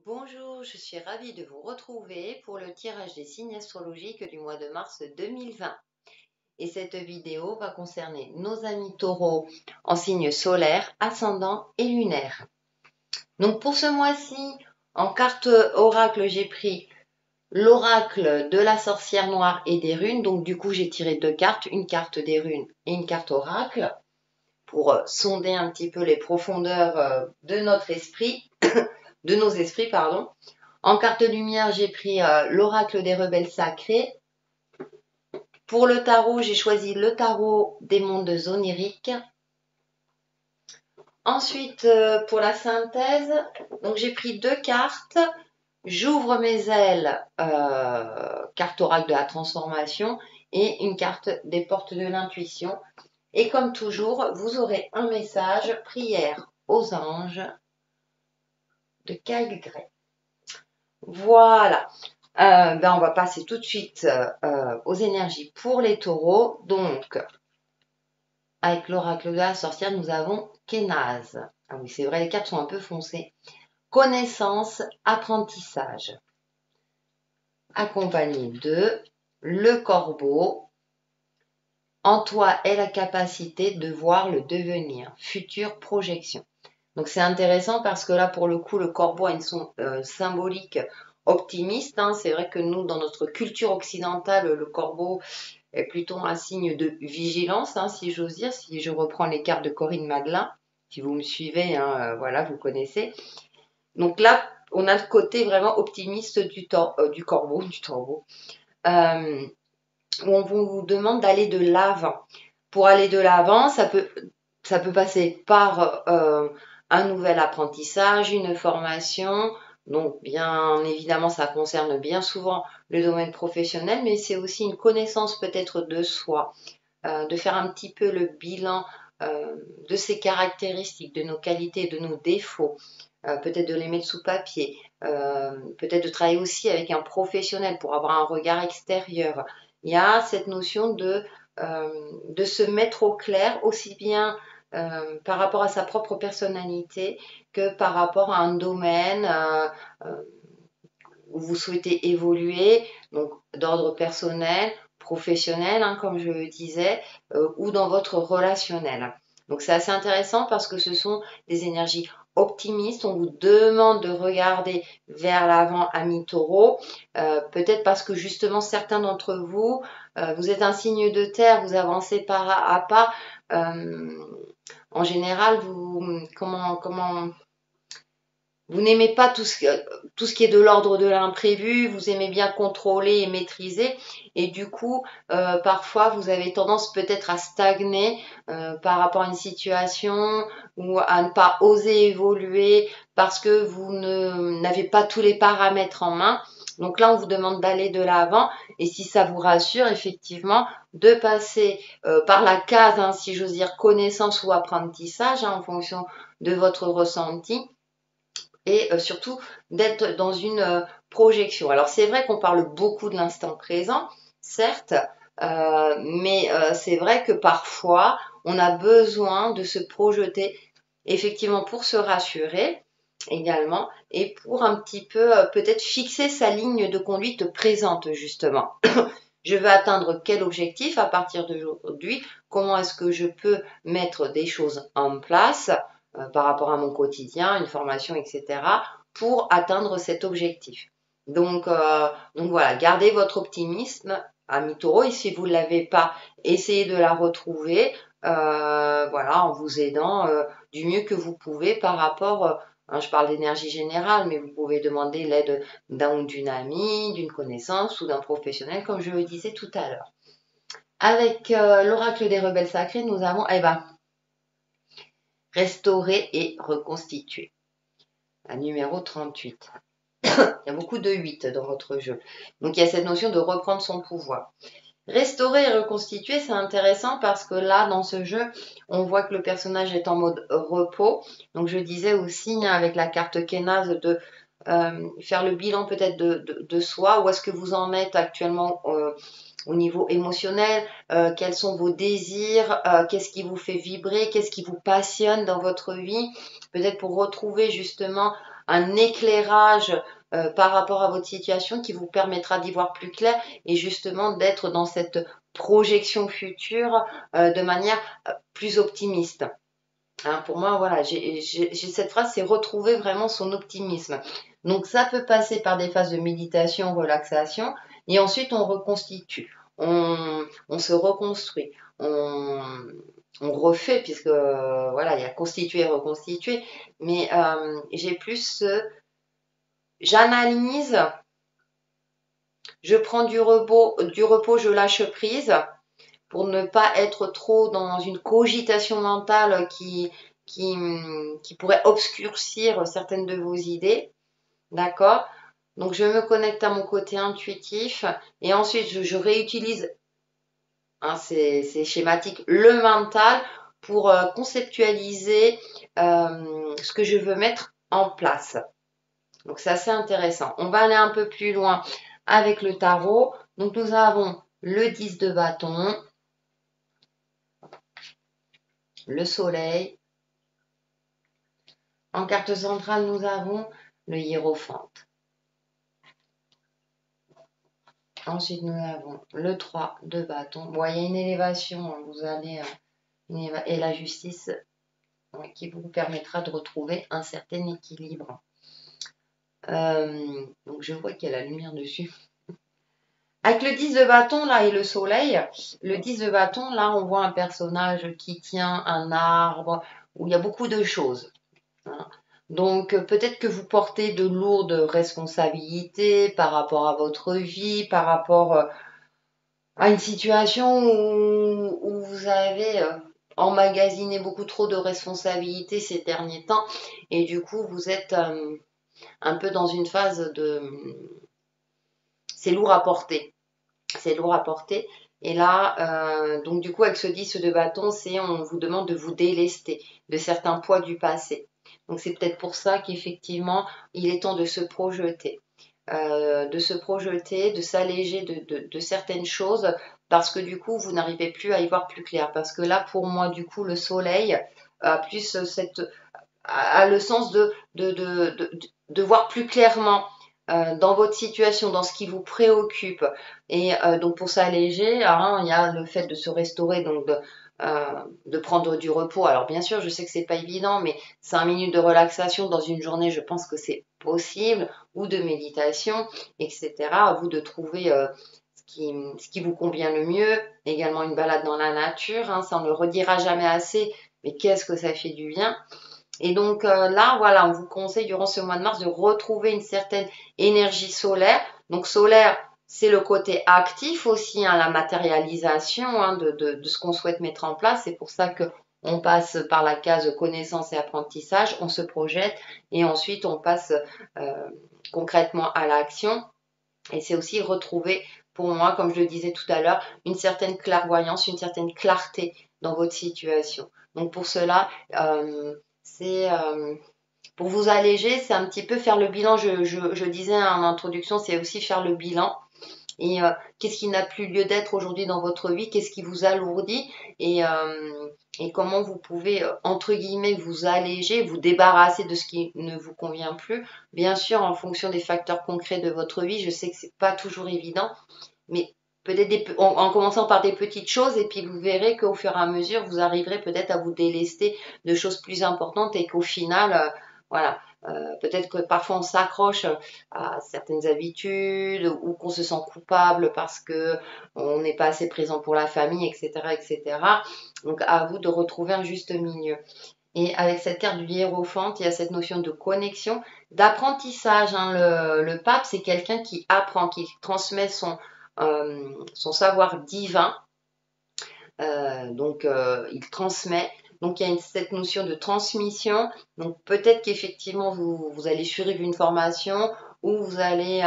Bonjour, je suis ravie de vous retrouver pour le tirage des signes astrologiques du mois de mars 2020. Et cette vidéo va concerner nos amis taureaux en signe solaire, ascendant et lunaire. Donc pour ce mois-ci, en carte oracle, j'ai pris l'oracle de la sorcière noire et des runes. Donc du coup, j'ai tiré deux cartes, une carte des runes et une carte oracle, pour sonder un petit peu les profondeurs de notre esprit, de nos esprits, pardon. En carte lumière, j'ai pris l'oracle des rebelles sacrés. Pour le tarot, j'ai choisi le tarot des mondes oniriques. Ensuite, pour la synthèse, donc j'ai pris deux cartes. J'ouvre mes ailes, carte oracle de la transformation, et une carte des portes de l'intuition. Et comme toujours, vous aurez un message, prière aux anges de Kyle Gray. Voilà. On va passer tout de suite aux énergies pour les taureaux. Donc, avec l'oracle de la sorcière, nous avons Kénaz. Ah oui, c'est vrai, les cartes sont un peu foncées. Connaissance, apprentissage. Accompagné de le corbeau. En toi est la capacité de voir le devenir, future projection. Donc c'est intéressant parce que là, pour le coup, le corbeau a une symbolique optimiste. C'est vrai que nous, dans notre culture occidentale, le corbeau est plutôt un signe de vigilance, si j'ose dire, si je reprends les cartes de Corinne Madelin. Si vous me suivez, voilà, vous connaissez. Donc là, on a le côté vraiment optimiste du corbeau, où on vous demande d'aller de l'avant. Pour aller de l'avant, ça peut passer par un nouvel apprentissage, une formation. Donc, bien évidemment, ça concerne bien souvent le domaine professionnel, mais c'est aussi une connaissance peut-être de soi, de faire un petit peu le bilan de ses caractéristiques, de nos qualités, de nos défauts, peut-être de les mettre sous papier, peut-être de travailler aussi avec un professionnel pour avoir un regard extérieur. Il y a cette notion de se mettre au clair aussi bien par rapport à sa propre personnalité que par rapport à un domaine où vous souhaitez évoluer, donc d'ordre personnel, professionnel, comme je le disais, ou dans votre relationnel. Donc c'est assez intéressant parce que ce sont des énergies optimistes. On vous demande de regarder vers l'avant, amis taureaux, peut-être parce que justement certains d'entre vous, vous êtes un signe de terre, vous avancez pas à pas. En général, vous n'aimez pas tout ce qui est de l'ordre de l'imprévu, vous aimez bien contrôler et maîtriser, et du coup, parfois, vous avez tendance peut-être à stagner par rapport à une situation ou à ne pas oser évoluer parce que vous n'avez pas tous les paramètres en main. Donc là, on vous demande d'aller de l'avant, et si ça vous rassure, effectivement, de passer par la case, si j'ose dire, connaissance ou apprentissage, en fonction de votre ressenti, et surtout d'être dans une projection. Alors c'est vrai qu'on parle beaucoup de l'instant présent, certes, mais c'est vrai que parfois on a besoin de se projeter effectivement pour se rassurer également et pour un petit peu peut-être fixer sa ligne de conduite présente justement. Je veux atteindre quel objectif à partir d'aujourd'hui? Comment est-ce que je peux mettre des choses en place par rapport à mon quotidien, une formation, etc. pour atteindre cet objectif? Donc voilà, gardez votre optimisme, ami taureau, et si vous ne l'avez pas, essayez de la retrouver, voilà, en vous aidant du mieux que vous pouvez par rapport je parle d'énergie générale, mais vous pouvez demander l'aide d'un ou d'une amie, d'une connaissance ou d'un professionnel, comme je le disais tout à l'heure. Avec l'oracle des rebelles sacrés, nous avons restaurer et reconstituer. La numéro 38. Il y a beaucoup de 8 dans votre jeu. Donc il y a cette notion de reprendre son pouvoir. Restaurer et reconstituer, c'est intéressant parce que là, dans ce jeu, on voit que le personnage est en mode repos. Donc je disais aussi, avec la carte Kénaz, de faire le bilan peut-être de soi. Où est-ce que vous en êtes actuellement au niveau émotionnel, quels sont vos désirs, qu'est-ce qui vous fait vibrer, qu'est-ce qui vous passionne dans votre vie, peut-être pour retrouver justement un éclairage par rapport à votre situation qui vous permettra d'y voir plus clair et justement d'être dans cette projection future de manière plus optimiste. Hein, pour moi, voilà, j'ai cette phrase, c'est retrouver vraiment son optimisme. Donc ça peut passer par des phases de méditation, relaxation, et ensuite on reconstitue, on se reconstruit, on refait, puisque voilà, il y a constituer, reconstituer, mais j'ai plus, j'analyse, je prends du repos, je lâche prise, pour ne pas être trop dans une cogitation mentale qui pourrait obscurcir certaines de vos idées. D'accord? Donc, je me connecte à mon côté intuitif et ensuite, je réutilise, hein, c'est schématique, le mental pour conceptualiser ce que je veux mettre en place. Donc, c'est assez intéressant. On va aller un peu plus loin avec le tarot. Donc, nous avons le 10 de bâton, le soleil. En carte centrale, nous avons le hiérophante. Ensuite, nous avons le 3 de bâton. Bon, il y a une élévation, vous allez, et la justice qui vous permettra de retrouver un certain équilibre. Donc, je vois qu'il y a la lumière dessus. Avec le 10 de bâton, là, et le soleil, le 10 de bâton, là, on voit un personnage qui tient un arbre, où il y a beaucoup de choses. Hein. Donc peut-être que vous portez de lourdes responsabilités par rapport à votre vie, par rapport à une situation où vous avez emmagasiné beaucoup trop de responsabilités ces derniers temps et du coup vous êtes un peu dans une phase de... C'est lourd à porter. C'est lourd à porter. Et là, donc du coup avec ce 10 de bâton, on vous demande de vous délester de certains poids du passé. Donc c'est peut-être pour ça qu'effectivement, il est temps de se projeter, de s'alléger de certaines choses, parce que du coup, vous n'arrivez plus à y voir plus clair. Parce que là, pour moi, du coup, le soleil a plus a le sens de voir plus clairement dans votre situation, dans ce qui vous préoccupe. Et donc pour s'alléger, hein, il y a le fait de se restaurer, donc de prendre du repos. Alors bien sûr, je sais que c'est pas évident, mais 5 minutes de relaxation dans une journée, je pense que c'est possible, ou de méditation, etc. À vous de trouver ce qui vous convient le mieux. Également une balade dans la nature, hein, ça on ne le redira jamais assez, mais qu'est-ce que ça fait du bien. Et donc là, voilà, on vous conseille durant ce mois de mars de retrouver une certaine énergie solaire. Donc solaire, c'est le côté actif aussi, hein, la matérialisation hein, de ce qu'on souhaite mettre en place. C'est pour ça que on passe par la case connaissance et apprentissage, on se projette et ensuite on passe concrètement à l'action. Et c'est aussi retrouver, pour moi, comme je le disais tout à l'heure, une certaine clairvoyance, une certaine clarté dans votre situation. Donc pour cela, c'est pour vous alléger, c'est un petit peu faire le bilan. Je disais en introduction, c'est aussi faire le bilan. Et qu'est-ce qui n'a plus lieu d'être aujourd'hui dans votre vie? Qu'est-ce qui vous alourdit? Et comment vous pouvez, entre guillemets, vous alléger, vous débarrasser de ce qui ne vous convient plus? Bien sûr, en fonction des facteurs concrets de votre vie, je sais que c'est pas toujours évident, mais peut-être en commençant par des petites choses et puis vous verrez qu'au fur et à mesure vous arriverez peut-être à vous délester de choses plus importantes et qu'au final voilà peut-être que parfois on s'accroche à certaines habitudes ou qu'on se sent coupable parce que on n'est pas assez présent pour la famille, etc. Donc à vous de retrouver un juste milieu. Et avec cette carte du hiérophante, il y a cette notion de connexion, d'apprentissage, hein. Le pape, c'est quelqu'un qui apprend, qui transmet son savoir divin. Donc, il transmet. Donc, il y a cette notion de transmission. Donc, peut-être qu'effectivement, vous allez suivre une formation ou vous allez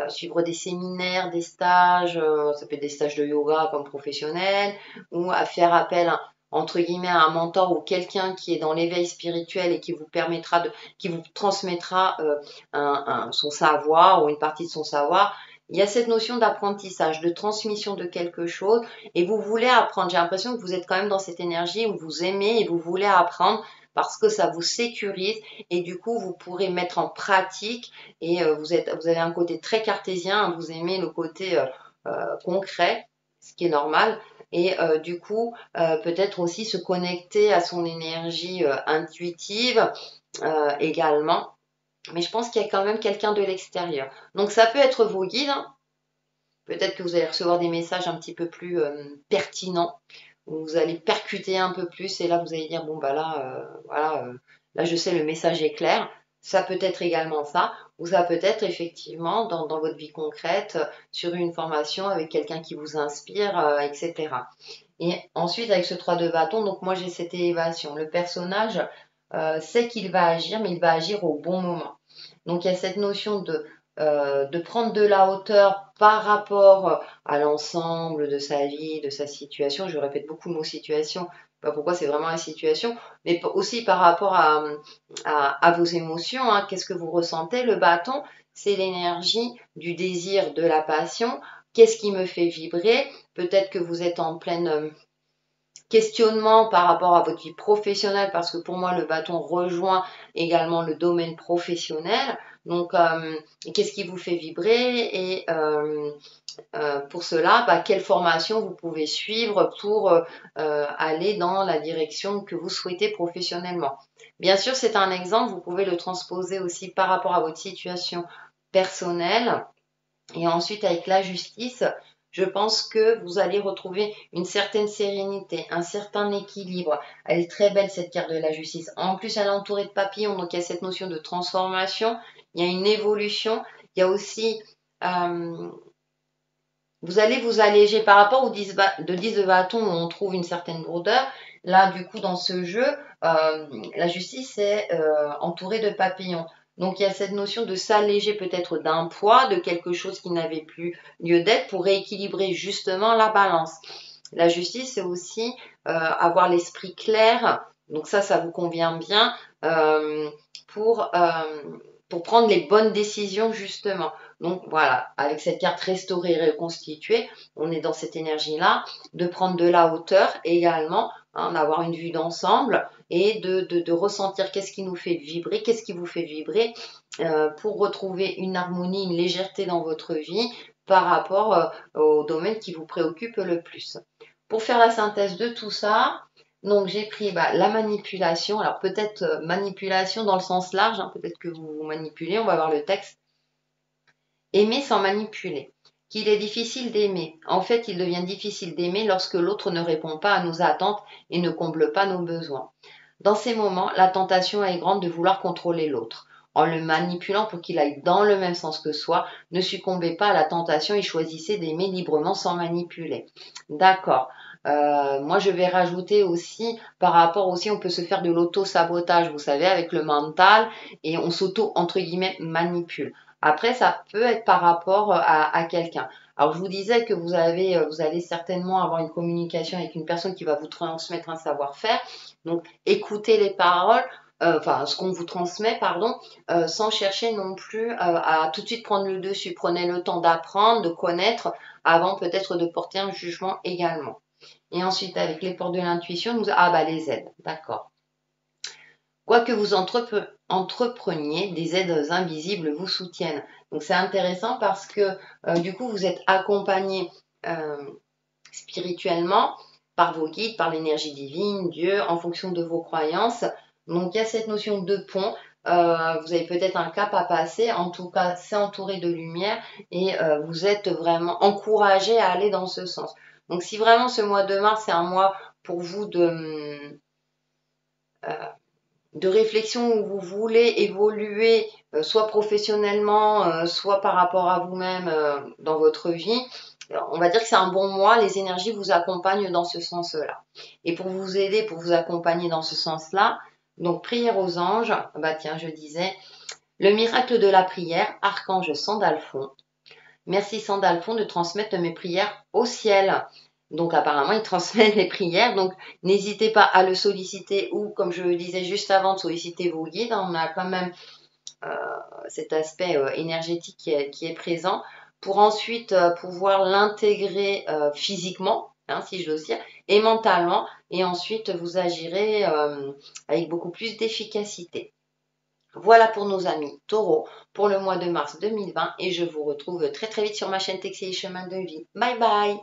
suivre des séminaires, des stages. Ça peut être des stages de yoga comme professionnel ou à faire appel entre guillemets à un mentor ou quelqu'un qui est dans l'éveil spirituel et qui vous permettra qui vous transmettra son savoir ou une partie de son savoir. Il y a cette notion d'apprentissage, de transmission de quelque chose et vous voulez apprendre. J'ai l'impression que vous êtes quand même dans cette énergie où vous aimez et vous voulez apprendre parce que ça vous sécurise et du coup, vous pourrez mettre en pratique et vous avez un côté très cartésien, vous aimez le côté concret, ce qui est normal. Et du coup, peut-être aussi se connecter à son énergie intuitive également. Mais je pense qu'il y a quand même quelqu'un de l'extérieur. Donc ça peut être vos guides, hein. Peut-être que vous allez recevoir des messages un petit peu plus pertinents, où vous allez percuter un peu plus, et là vous allez dire, bon bah là, voilà, là je sais, le message est clair. Ça peut être également ça, ou ça peut être effectivement dans votre vie concrète, sur une formation avec quelqu'un qui vous inspire, etc. Et ensuite, avec ce 3 de bâton, donc moi j'ai cette élévation. Le personnage sait qu'il va agir, mais il va agir au bon moment. Donc il y a cette notion de prendre de la hauteur par rapport à l'ensemble de sa vie, de sa situation. Je répète beaucoup le mot situation, pas pourquoi c'est vraiment la situation, mais aussi par rapport à vos émotions, hein. Qu'est-ce que vous ressentez? Le bâton, c'est l'énergie du désir, de la passion. Qu'est-ce qui me fait vibrer? Peut-être que vous êtes en pleine questionnement par rapport à votre vie professionnelle, parce que pour moi, le bâton rejoint également le domaine professionnel. Donc, qu'est-ce qui vous fait vibrer? Et pour cela, bah, quelle formation vous pouvez suivre pour aller dans la direction que vous souhaitez professionnellement. Bien sûr, c'est un exemple, vous pouvez le transposer aussi par rapport à votre situation personnelle. Et ensuite, avec la justice, je pense que vous allez retrouver une certaine sérénité, un certain équilibre. Elle est très belle, cette carte de la justice. En plus, elle est entourée de papillons, donc il y a cette notion de transformation, il y a une évolution, il y a aussi... vous allez vous alléger par rapport au 10 de bâton où on trouve une certaine lourdeur. Là, du coup, dans ce jeu, la justice est entourée de papillons. Donc, il y a cette notion de s'alléger peut-être d'un poids, de quelque chose qui n'avait plus lieu d'être pour rééquilibrer justement la balance. La justice, c'est aussi avoir l'esprit clair. Donc ça vous convient bien pour prendre les bonnes décisions justement. Donc voilà, avec cette carte restaurée, reconstituée, on est dans cette énergie-là, de prendre de la hauteur également, hein, d'avoir une vue d'ensemble et de ressentir qu'est-ce qui nous fait vibrer, qu'est-ce qui vous fait vibrer pour retrouver une harmonie, une légèreté dans votre vie par rapport au domaine qui vous préoccupe le plus. Pour faire la synthèse de tout ça, donc j'ai pris la manipulation, alors peut-être manipulation dans le sens large, hein, peut-être que vous manipulez, on va voir le texte. Aimer sans manipuler. Qu'il est difficile d'aimer. En fait, il devient difficile d'aimer lorsque l'autre ne répond pas à nos attentes et ne comble pas nos besoins. Dans ces moments, la tentation est grande de vouloir contrôler l'autre. En le manipulant pour qu'il aille dans le même sens que soi, ne succombez pas à la tentation et choisissez d'aimer librement sans manipuler. D'accord. Moi, je vais rajouter aussi, par rapport aussi, on peut se faire de l'auto-sabotage, vous savez, avec le mental, et on s'auto, entre guillemets, manipule. Après, ça peut être par rapport à quelqu'un. Alors, je vous disais que vous allez certainement avoir une communication avec une personne qui va vous transmettre un savoir-faire. Donc, écoutez les paroles, ce qu'on vous transmet, pardon, sans chercher non plus à tout de suite prendre le dessus. Prenez le temps d'apprendre, de connaître, avant peut-être de porter un jugement également. Et ensuite, avec les portes de l'intuition, les aides, d'accord. Quoi que vous entrepreniez, des aides invisibles vous soutiennent. Donc c'est intéressant parce que du coup, vous êtes accompagné spirituellement par vos guides, par l'énergie divine, Dieu, en fonction de vos croyances. Donc il y a cette notion de pont. Vous avez peut-être un cap à passer, en tout cas c'est entouré de lumière et vous êtes vraiment encouragé à aller dans ce sens. Donc si vraiment ce mois de mars c'est un mois pour vous de réflexion où vous voulez évoluer, soit professionnellement, soit par rapport à vous-même dans votre vie, on va dire que c'est un bon mois, les énergies vous accompagnent dans ce sens-là. Et pour vous aider, pour vous accompagner dans ce sens-là, donc prière aux anges, je disais, le miracle de la prière, archange Sandalphon. Merci Sandalphon de transmettre mes prières au ciel. Donc apparemment, il transmet les prières. Donc n'hésitez pas à le solliciter ou, comme je le disais juste avant, de solliciter vos guides. On a quand même cet aspect énergétique qui est présent pour ensuite pouvoir l'intégrer physiquement. hein, si j'ose dire, et mentalement, et ensuite vous agirez avec beaucoup plus d'efficacité. Voilà pour nos amis taureaux pour le mois de mars 2020 et je vous retrouve très très vite sur ma chaîne Textile et Chemin de Vie. Bye bye!